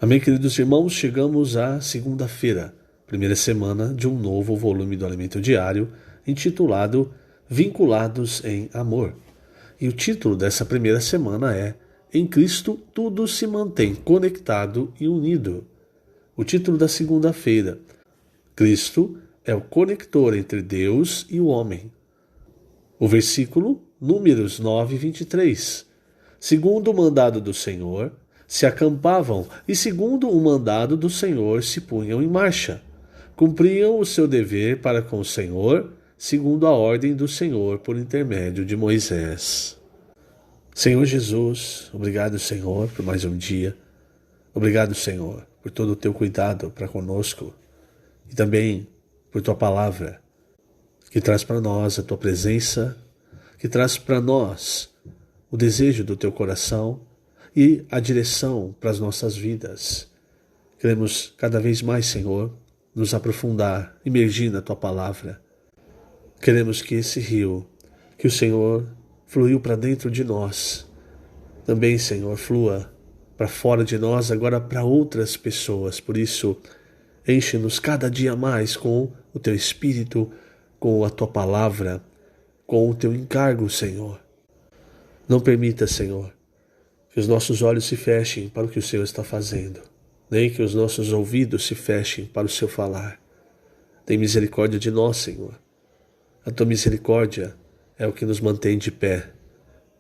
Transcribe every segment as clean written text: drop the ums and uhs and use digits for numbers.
Amém, queridos irmãos, chegamos à segunda-feira, primeira semana de um novo volume do Alimento Diário, intitulado Vinculados em Amor. E o título dessa primeira semana é Em Cristo tudo se mantém conectado e unido. O título da segunda-feira, Cristo é o conector entre Deus e o homem. O versículo, Números 9, 23. Segundo o mandado do Senhor, se acampavam e, segundo o mandado do Senhor, se punham em marcha. Cumpriam o seu dever para com o Senhor, segundo a ordem do Senhor por intermédio de Moisés. Senhor Jesus, obrigado, Senhor, por mais um dia. Obrigado, Senhor, por todo o teu cuidado para conosco e também por tua palavra, que traz para nós a tua presença, que traz para nós o desejo do teu coração e a direção para as nossas vidas. Queremos cada vez mais, Senhor, nos aprofundar, imergir na tua palavra. Queremos que esse rio, que o Senhor fluiu para dentro de nós, também, Senhor, flua para fora de nós, agora para outras pessoas. Por isso, enche-nos cada dia mais com o teu Espírito, com a tua palavra, com o teu encargo, Senhor. Não permita, Senhor, que os nossos olhos se fechem para o que o Senhor está fazendo, nem que os nossos ouvidos se fechem para o seu falar. Tem misericórdia de nós, Senhor. A tua misericórdia é o que nos mantém de pé.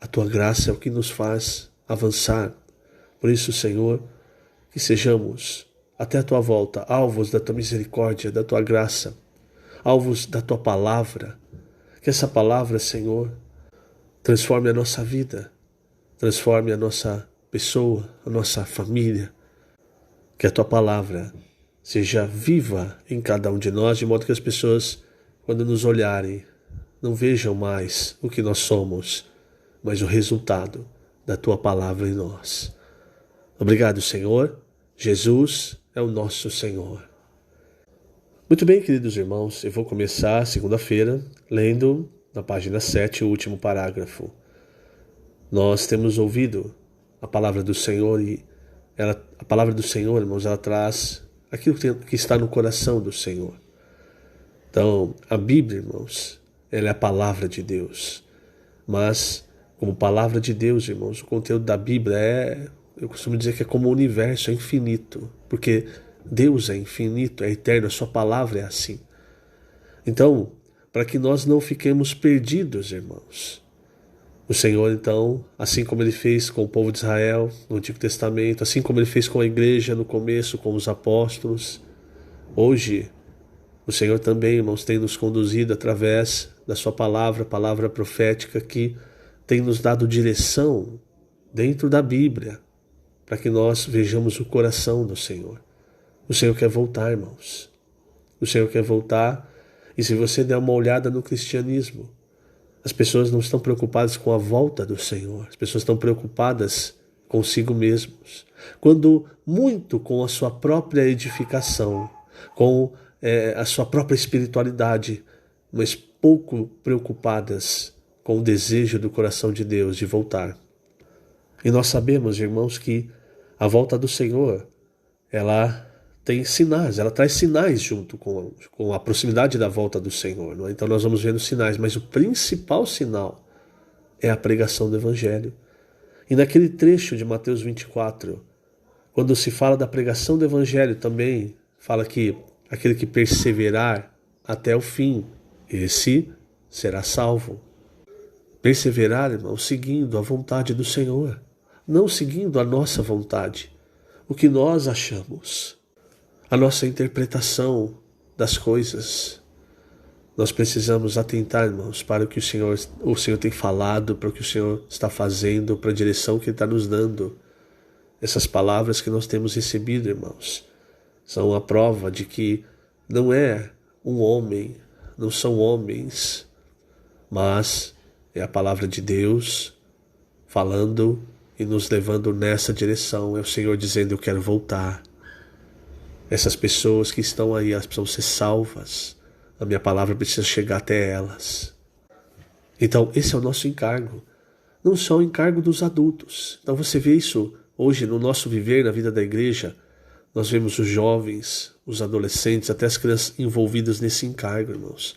A tua graça é o que nos faz avançar. Por isso, Senhor, que sejamos, até a tua volta, alvos da tua misericórdia, da tua graça, alvos da tua palavra. Que essa palavra, Senhor, transforme a nossa vida, transforme a nossa pessoa, a nossa família. Que a tua palavra seja viva em cada um de nós, de modo que as pessoas, quando nos olharem, não vejam mais o que nós somos, mas o resultado da tua palavra em nós. Obrigado, Senhor. Jesus é o nosso Senhor. Muito bem, queridos irmãos, eu vou começar segunda-feira lendo na página 7 o último parágrafo. Nós temos ouvido a palavra do Senhor e a palavra do Senhor, irmãos, ela traz aquilo que está no coração do Senhor. Então, a Bíblia, irmãos, ela é a palavra de Deus. Mas, como palavra de Deus, irmãos, o conteúdo da Bíblia eu costumo dizer que é como o universo, é infinito. Porque Deus é infinito, é eterno, a sua palavra é assim. Então, para que nós não fiquemos perdidos, irmãos, o Senhor, então, assim como Ele fez com o povo de Israel no Antigo Testamento, assim como Ele fez com a igreja no começo, com os apóstolos, hoje, o Senhor também, irmãos, tem nos conduzido através da sua palavra, palavra profética, que tem nos dado direção dentro da Bíblia, para que nós vejamos o coração do Senhor. O Senhor quer voltar, irmãos. O Senhor quer voltar, e se você der uma olhada no cristianismo, as pessoas não estão preocupadas com a volta do Senhor, as pessoas estão preocupadas consigo mesmos, quando muito com a sua própria edificação, com a sua própria espiritualidade, mas pouco preocupadas com o desejo do coração de Deus de voltar. E nós sabemos, irmãos, que a volta do Senhor, ela tem sinais, ela traz sinais junto com a proximidade da volta do Senhor. Não é? Então nós vamos vendo sinais, mas o principal sinal é a pregação do Evangelho. E naquele trecho de Mateus 24, quando se fala da pregação do Evangelho, também fala que aquele que perseverar até o fim, esse será salvo. Perseverar, irmão, seguindo a vontade do Senhor, não seguindo a nossa vontade, o que nós achamos, a nossa interpretação das coisas. Nós precisamos atentar, irmãos, para o que o Senhor tem falado, para o que o Senhor está fazendo, para a direção que Ele está nos dando. Essas palavras que nós temos recebido, irmãos, são a prova de que não é um homem, não são homens, mas é a palavra de Deus falando e nos levando nessa direção. É o Senhor dizendo: eu quero voltar. Essas pessoas que estão aí, elas precisam ser salvas. A minha palavra precisa chegar até elas. Então, esse é o nosso encargo. Não só o encargo dos adultos. Então você vê isso hoje no nosso viver, na vida da igreja. Nós vemos os jovens, os adolescentes, até as crianças envolvidas nesse encargo, irmãos.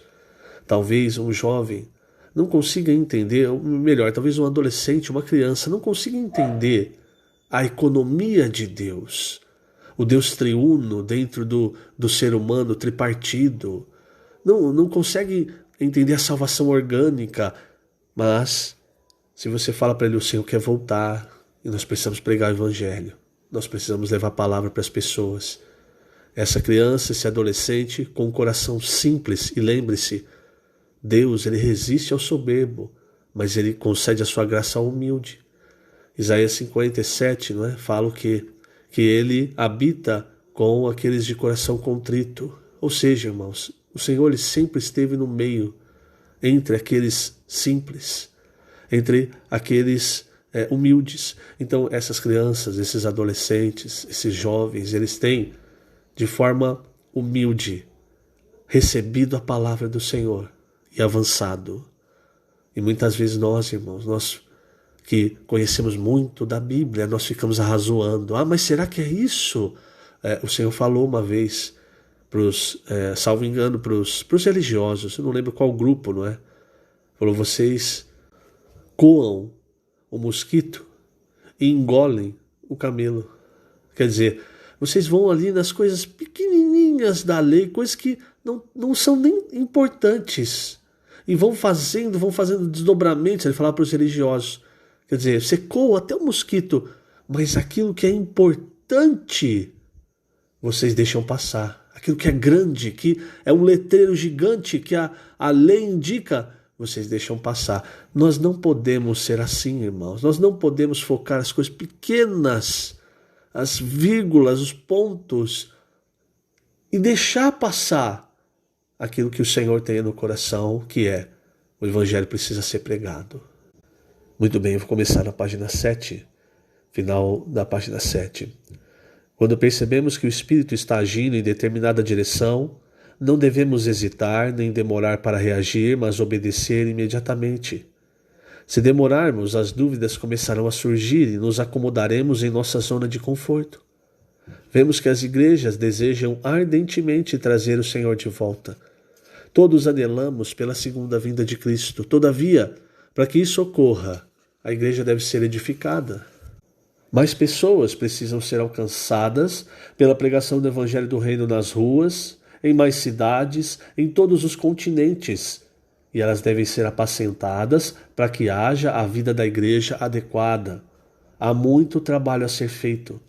Talvez um jovem não consiga entender, ou melhor, talvez um adolescente, uma criança, não consiga entender a economia de Deus. O Deus triuno dentro do ser humano, tripartido. Não consegue entender a salvação orgânica. Mas, se você fala para ele, o Senhor quer voltar, e nós precisamos pregar o Evangelho. Nós precisamos levar a palavra para as pessoas. Essa criança, esse adolescente, com um coração simples, e lembre-se, Deus, ele resiste ao soberbo, mas ele concede a sua graça ao humilde. Isaías 57, não é? Fala que ele habita com aqueles de coração contrito. Ou seja, irmãos, o Senhor ele sempre esteve no meio, entre aqueles simples, entre aqueles humildes. Então essas crianças, esses adolescentes, esses jovens, eles têm de forma humilde recebido a palavra do Senhor e avançado. E muitas vezes nós, irmãos, nós que conhecemos muito da Bíblia, nós ficamos arrazoando. Mas será que é isso? O Senhor falou uma vez, salvo engano, para os religiosos, eu não lembro qual grupo, não é? Falou, vocês coam o mosquito e engolem o camelo. Quer dizer, vocês vão ali nas coisas pequenininhas da lei, coisas que não são nem importantes, e vão fazendo desdobramentos. Ele falava para os religiosos, quer dizer, você coa até o mosquito, mas aquilo que é importante, vocês deixam passar. Aquilo que é grande, que é um letreiro gigante que a lei indica, vocês deixam passar. Nós não podemos ser assim, irmãos. Nós não podemos focar as coisas pequenas, as vírgulas, os pontos, e deixar passar aquilo que o Senhor tem no coração, que é o Evangelho precisa ser pregado. Muito bem, eu vou começar na página 7, final da página 7. Quando percebemos que o Espírito está agindo em determinada direção, não devemos hesitar nem demorar para reagir, mas obedecer imediatamente. Se demorarmos, as dúvidas começarão a surgir e nos acomodaremos em nossa zona de conforto. Vemos que as igrejas desejam ardentemente trazer o Senhor de volta. Todos anelamos pela segunda vinda de Cristo. Todavia, para que isso ocorra, a igreja deve ser edificada. Mais pessoas precisam ser alcançadas pela pregação do Evangelho do Reino nas ruas, em mais cidades, em todos os continentes, e elas devem ser apacentadas para que haja a vida da igreja adequada. Há muito trabalho a ser feito.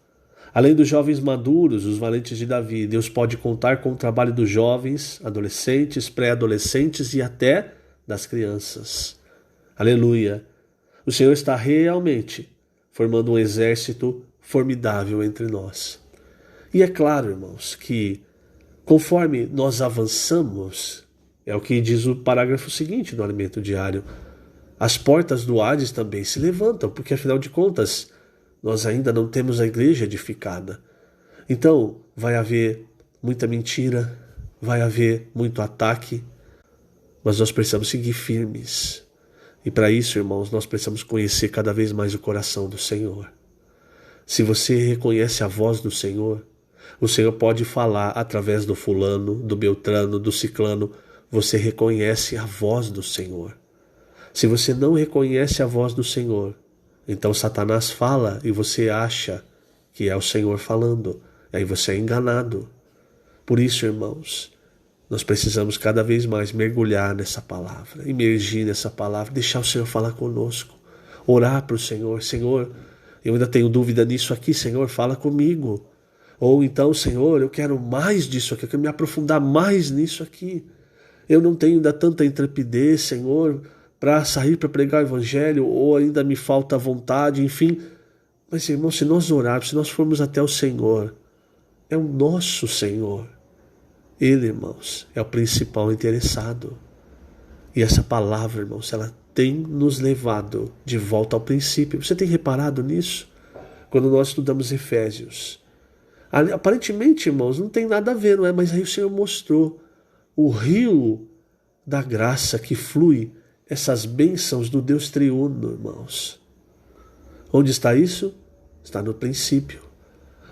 Além dos jovens maduros, os valentes de Davi, Deus pode contar com o trabalho dos jovens, adolescentes, pré-adolescentes e até das crianças. Aleluia! O Senhor está realmente formando um exército formidável entre nós. E é claro, irmãos, que conforme nós avançamos, é o que diz o parágrafo seguinte do Alimento Diário, as portas do Hades também se levantam, porque afinal de contas, nós ainda não temos a igreja edificada. Então, vai haver muita mentira, vai haver muito ataque, mas nós precisamos seguir firmes. E para isso, irmãos, nós precisamos conhecer cada vez mais o coração do Senhor. Se você reconhece a voz do Senhor, o Senhor pode falar através do fulano, do beltrano, do ciclano. Você reconhece a voz do Senhor. Se você não reconhece a voz do Senhor, então Satanás fala e você acha que é o Senhor falando. Aí você é enganado. Por isso, irmãos, nós precisamos cada vez mais mergulhar nessa palavra, imergir nessa palavra, deixar o Senhor falar conosco, orar para o Senhor. Senhor, eu ainda tenho dúvida nisso aqui, Senhor, fala comigo. Ou então, Senhor, eu quero mais disso aqui, eu quero me aprofundar mais nisso aqui. Eu não tenho ainda tanta intrepidez, Senhor, para sair para pregar o Evangelho, ou ainda me falta vontade, enfim. Mas, irmão, se nós orarmos, se nós formos até o Senhor, é o nosso Senhor. Ele, irmãos, é o principal interessado. E essa palavra, irmãos, ela tem nos levado de volta ao princípio. Você tem reparado nisso? Quando nós estudamos Efésios. Aparentemente, irmãos, não tem nada a ver, não é? Mas aí o Senhor mostrou o rio da graça que flui, essas bênçãos do Deus triuno, irmãos. Onde está isso? Está no princípio.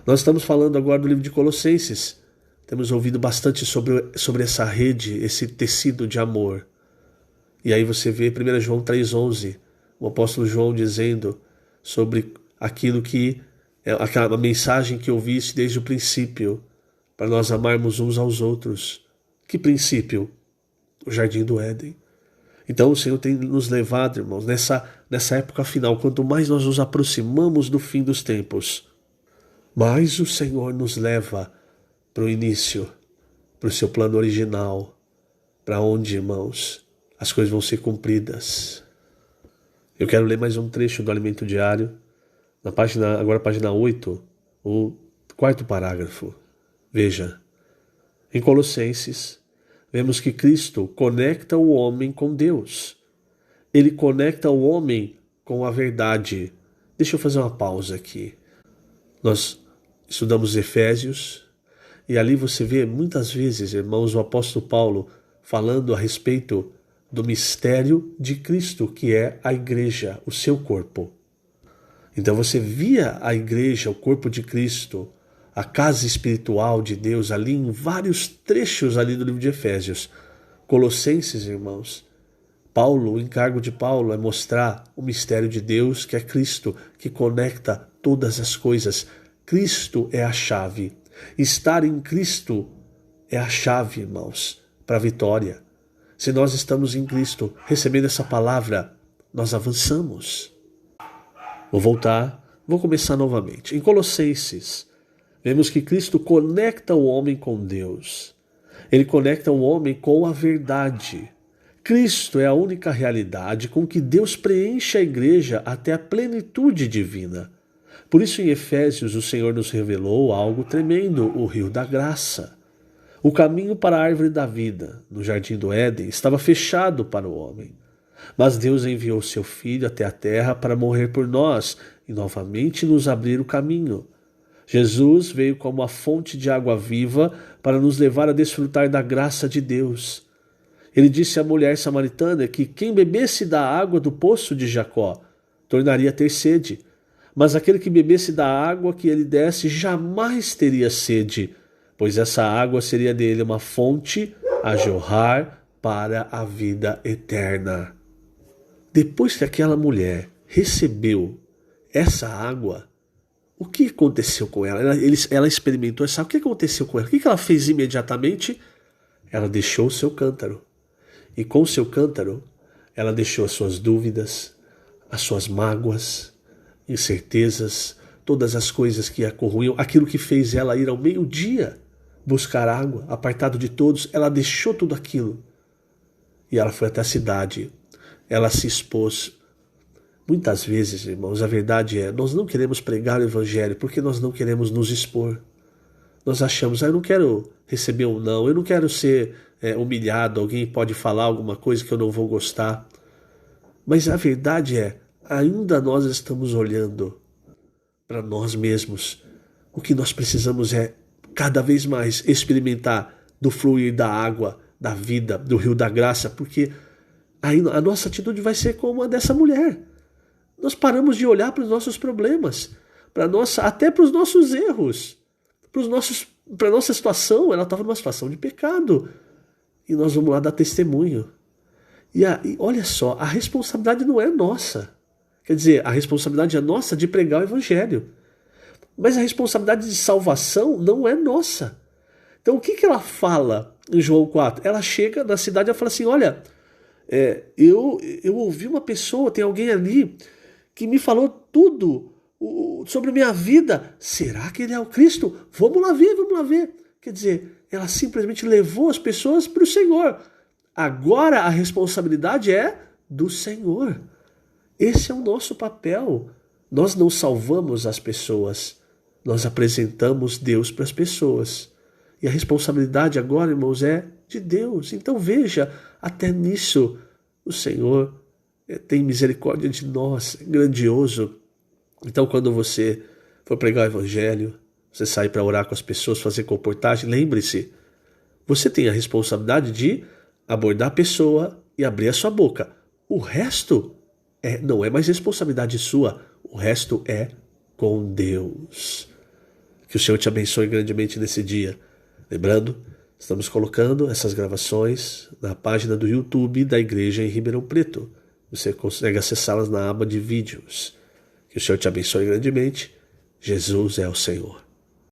Nós estamos falando agora do livro de Colossenses. Temos ouvido bastante sobre essa rede, esse tecido de amor. E aí você vê 1 João 3,11, o apóstolo João dizendo sobre aquilo que é aquela mensagem que ouviste desde o princípio, para nós amarmos uns aos outros. Que princípio? O jardim do Éden. Então o Senhor tem nos levado, irmãos, nessa época final, quanto mais nós nos aproximamos do fim dos tempos, mais o Senhor nos leva para o início, para o seu plano original, para onde, irmãos, as coisas vão ser cumpridas. Eu quero ler mais um trecho do Alimento Diário, agora página 8, o 4º parágrafo. Veja, em Colossenses, vemos que Cristo conecta o homem com Deus. Ele conecta o homem com a verdade. Deixa eu fazer uma pausa aqui. Nós estudamos Efésios, e ali você vê muitas vezes, irmãos, o apóstolo Paulo falando a respeito do mistério de Cristo, que é a igreja, o seu corpo. Então você via a igreja, o corpo de Cristo, a casa espiritual de Deus ali em vários trechos ali do livro de Efésios. Colossenses, irmãos, o encargo de Paulo é mostrar o mistério de Deus, que é Cristo, que conecta todas as coisas. Cristo é a chave. Estar em Cristo é a chave, irmãos, para a vitória. Se nós estamos em Cristo, recebendo essa palavra, nós avançamos. Vou começar novamente. Em Colossenses, vemos que Cristo conecta o homem com Deus. Ele conecta o homem com a verdade. Cristo é a única realidade com que Deus preenche a igreja até a plenitude divina. Por isso, em Efésios, o Senhor nos revelou algo tremendo, o rio da graça. O caminho para a árvore da vida, no jardim do Éden, estava fechado para o homem. Mas Deus enviou seu Filho até a terra para morrer por nós e novamente nos abrir o caminho. Jesus veio como a fonte de água viva para nos levar a desfrutar da graça de Deus. Ele disse à mulher samaritana que quem bebesse da água do poço de Jacó tornaria a ter sede, mas aquele que bebesse da água que ele desse jamais teria sede, pois essa água seria dele uma fonte a jorrar para a vida eterna. Depois que aquela mulher recebeu essa água, o que aconteceu com ela? Ela experimentou essa água. O que aconteceu com ela? O que ela fez imediatamente? Ela deixou o seu cântaro. E com o seu cântaro, ela deixou as suas dúvidas, as suas mágoas, incertezas, todas as coisas que a corroíam, aquilo que fez ela ir ao meio-dia buscar água, apartado de todos, ela deixou tudo aquilo. E ela foi até a cidade, ela se expôs. Muitas vezes, irmãos, a verdade é, nós não queremos pregar o evangelho porque nós não queremos nos expor. Nós achamos, eu não quero receber um não, eu não quero ser humilhado, alguém pode falar alguma coisa que eu não vou gostar. Mas a verdade é, ainda nós estamos olhando para nós mesmos. O que nós precisamos é cada vez mais experimentar do fluir da água, da vida, do rio da graça, porque aí a nossa atitude vai ser como a dessa mulher. Nós paramos de olhar para os nossos problemas, até para os nossos erros, para a nossa situação. Ela estava numa situação de pecado. E nós vamos lá dar testemunho. E olha só, a responsabilidade não é nossa. Quer dizer, a responsabilidade é nossa de pregar o evangelho. Mas a responsabilidade de salvação não é nossa. Então o que ela fala em João 4? Ela chega na cidade e fala assim, olha, eu ouvi uma pessoa, tem alguém ali que me falou tudo sobre minha vida. Será que ele é o Cristo? Vamos lá ver. Quer dizer, ela simplesmente levou as pessoas para o Senhor. Agora a responsabilidade é do Senhor. Esse é o nosso papel. Nós não salvamos as pessoas, nós apresentamos Deus para as pessoas. E a responsabilidade agora, irmãos, é de Deus. Então veja, até nisso o Senhor tem misericórdia de nós, é grandioso. Então quando você for pregar o evangelho, você sai para orar com as pessoas, fazer comportagem, lembre-se, você tem a responsabilidade de abordar a pessoa e abrir a sua boca. O resto não é mais responsabilidade sua, o resto é com Deus. Que o Senhor te abençoe grandemente nesse dia. Lembrando, estamos colocando essas gravações na página do YouTube da Igreja em Ribeirão Preto. Você consegue acessá-las na aba de vídeos. Que o Senhor te abençoe grandemente. Jesus é o Senhor.